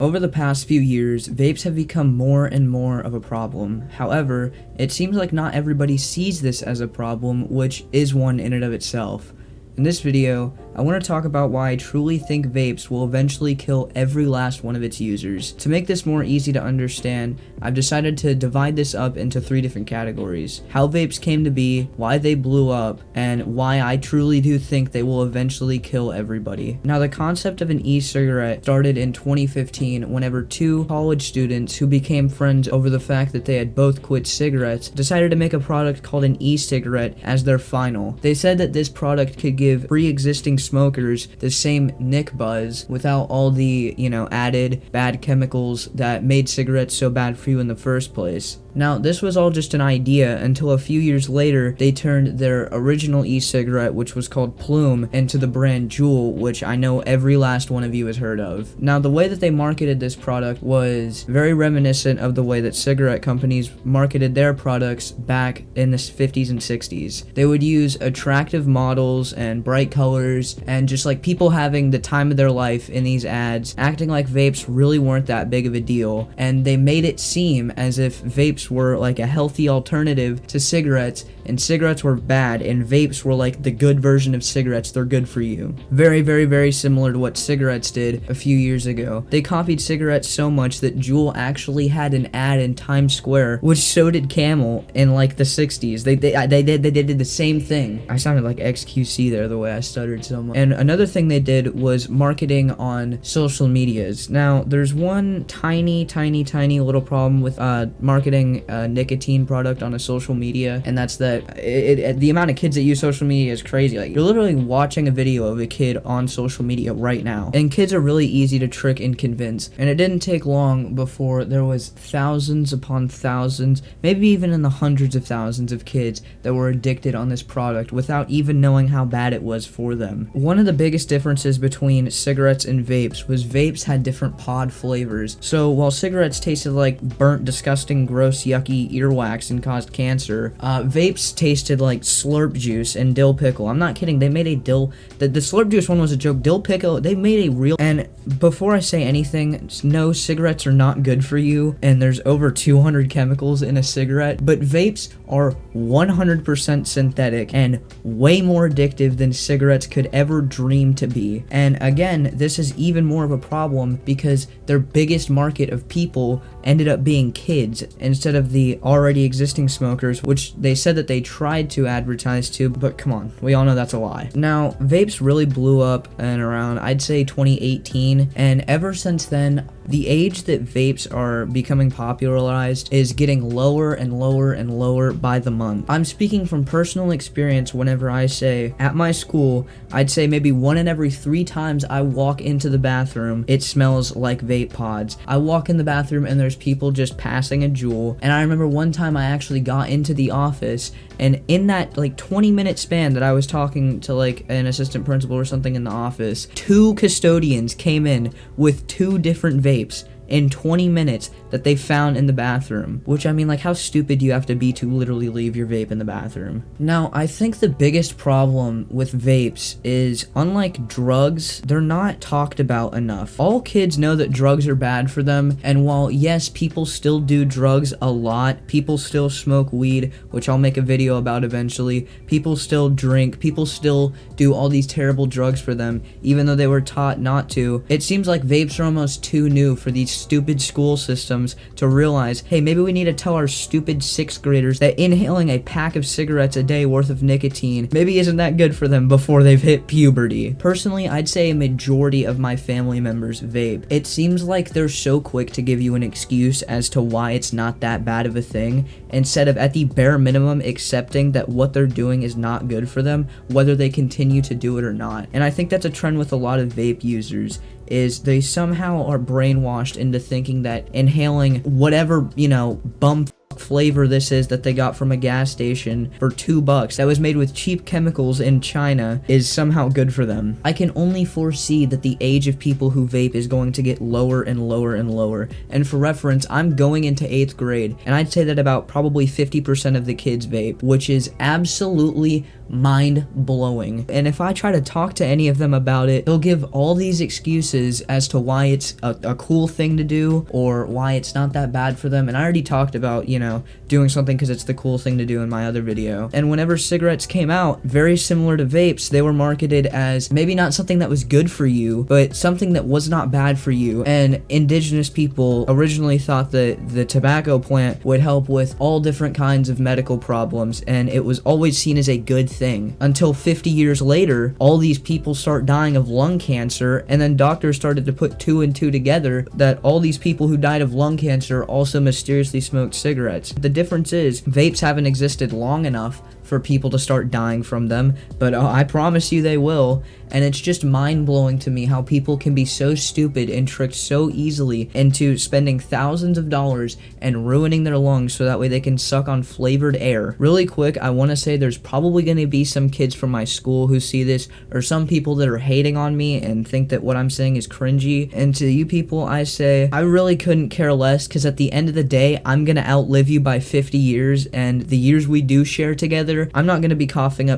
Over the past few years, vapes have become more and more of a problem. However, it seems like not everybody sees this as a problem, which is one in and of itself. In this video, I want to talk about why I truly think vapes will eventually kill every last one of its users. To make this more easy to understand, I've decided to divide this up into 3 different categories: how vapes came to be, why they blew up, and why I truly do think they will eventually kill everybody. Now, the concept of an e-cigarette started in 2015 whenever 2 college students who became friends over the fact that they had both quit cigarettes decided to make a product called an e-cigarette as their final. They said that this product could give pre-existing smokers the same nick buzz without all the, added bad chemicals that made cigarettes so bad for you in the first place. Now, this was all just an idea until a few years later, they turned their original e-cigarette, which was called Plume, into the brand Juul, which I know every last one of you has heard of. Now, the way that they marketed this product was very reminiscent of the way that cigarette companies marketed their products back in the 50s and 60s. They would use attractive models and bright colors, and just like people having the time of their life in these ads, acting like vapes really weren't that big of a deal, and they made it seem as if vapes were like a healthy alternative to cigarettes, and cigarettes were bad, and vapes were like the good version of cigarettes. They're good for you. Very, very, very similar to what cigarettes did a few years ago. They copied cigarettes so much that Juul actually had an ad in Times Square, which so did Camel in like the 60s. They did the same thing. I sounded like XQC there the way I stuttered so much. And another thing they did was marketing on social medias. Now, there's one tiny little problem with marketing a nicotine product on a social media, and that's that the amount of kids that use social media is crazy. Like, you're literally watching a video of a kid on social media right now, and kids are really easy to trick and convince. And it didn't take long before there was thousands upon thousands, maybe even in the hundreds of thousands of kids that were addicted on this product without even knowing how bad it was for them. One of the biggest differences between cigarettes and vapes was vapes had different pod flavors. So while cigarettes tasted like burnt, disgusting, gross, yucky earwax and caused cancer, vapes tasted like slurp juice and dill pickle. I'm not kidding. They made a dill... The slurp juice one was a joke. Dill pickle, they made a real... And before I say anything, no, cigarettes are not good for you, and there's over 200 chemicals in a cigarette, but vapes are 100% synthetic and way more addictive than cigarettes could ever dream to be. And again, this is even more of a problem because their biggest market of people ended up being kids instead of the already existing smokers, which they said that they tried to advertise to, but come on, we all know that's a lie. Now, vapes really blew up in around, I'd say 2018, and ever since then, the age that vapes are becoming popularized is getting lower and lower and lower by the month. I'm speaking from personal experience whenever I say, at my school, I'd say maybe 1 in every 3 times I walk into the bathroom, it smells like vape pods. I walk in the bathroom and there's people just passing a Juul, and I remember one time I actually got into the office, and in that like 20-minute span that I was talking to like an assistant principal or something in the office, 2 custodians came in with 2 different vapes in 20 minutes that they found in the bathroom. Which, I mean, like, how stupid do you have to be to literally leave your vape in the bathroom? Now, I think the biggest problem with vapes is, unlike drugs, they're not talked about enough. All kids know that drugs are bad for them, and while, yes, people still do drugs a lot, people still smoke weed, which I'll make a video about eventually, people still drink, people still do all these terrible drugs for them, even though they were taught not to, it seems like vapes are almost too new for these stupid school systems to realize, hey, maybe we need to tell our stupid 6th graders that inhaling a pack of cigarettes a day worth of nicotine maybe isn't that good for them before they've hit puberty. Personally, I'd say a majority of my family members vape. It seems like they're so quick to give you an excuse as to why it's not that bad of a thing, instead of at the bare minimum accepting that what they're doing is not good for them, whether they continue to do it or not. And I think that's a trend with a lot of vape users, is they somehow are brainwashed into thinking that inhaling whatever, bum flavor this is that they got from a gas station for $2 that was made with cheap chemicals in China is somehow good for them. I can only foresee that the age of people who vape is going to get lower and lower and lower. And for reference, I'm going into 8th grade, and I'd say that about probably 50% of the kids vape, which is absolutely mind-blowing. And if I try to talk to any of them about it, they'll give all these excuses as to why it's a cool thing to do or why it's not that bad for them. And I already talked about, doing something because it's the cool thing to do in my other video. And whenever cigarettes came out, very similar to vapes, they were marketed as maybe not something that was good for you, but something that was not bad for you. And indigenous people originally thought that the tobacco plant would help with all different kinds of medical problems, and it was always seen as a good thing. Until 50 years later, all these people start dying of lung cancer, and then doctors started to put 2 and 2 together that all these people who died of lung cancer also mysteriously smoked cigarettes. The difference is vapes haven't existed long enough for people to start dying from them, but I promise you they will. And it's just mind-blowing to me how people can be so stupid and tricked so easily into spending thousands of dollars and ruining their lungs so that way they can suck on flavored air. Really quick, I want to say there's probably going to be some kids from my school who see this, or some people that are hating on me and think that what I'm saying is cringy. And to you people, I say, I really couldn't care less, because at the end of the day, I'm going to outlive you by 50 years, and the years we do share together, I'm not going to be coughing up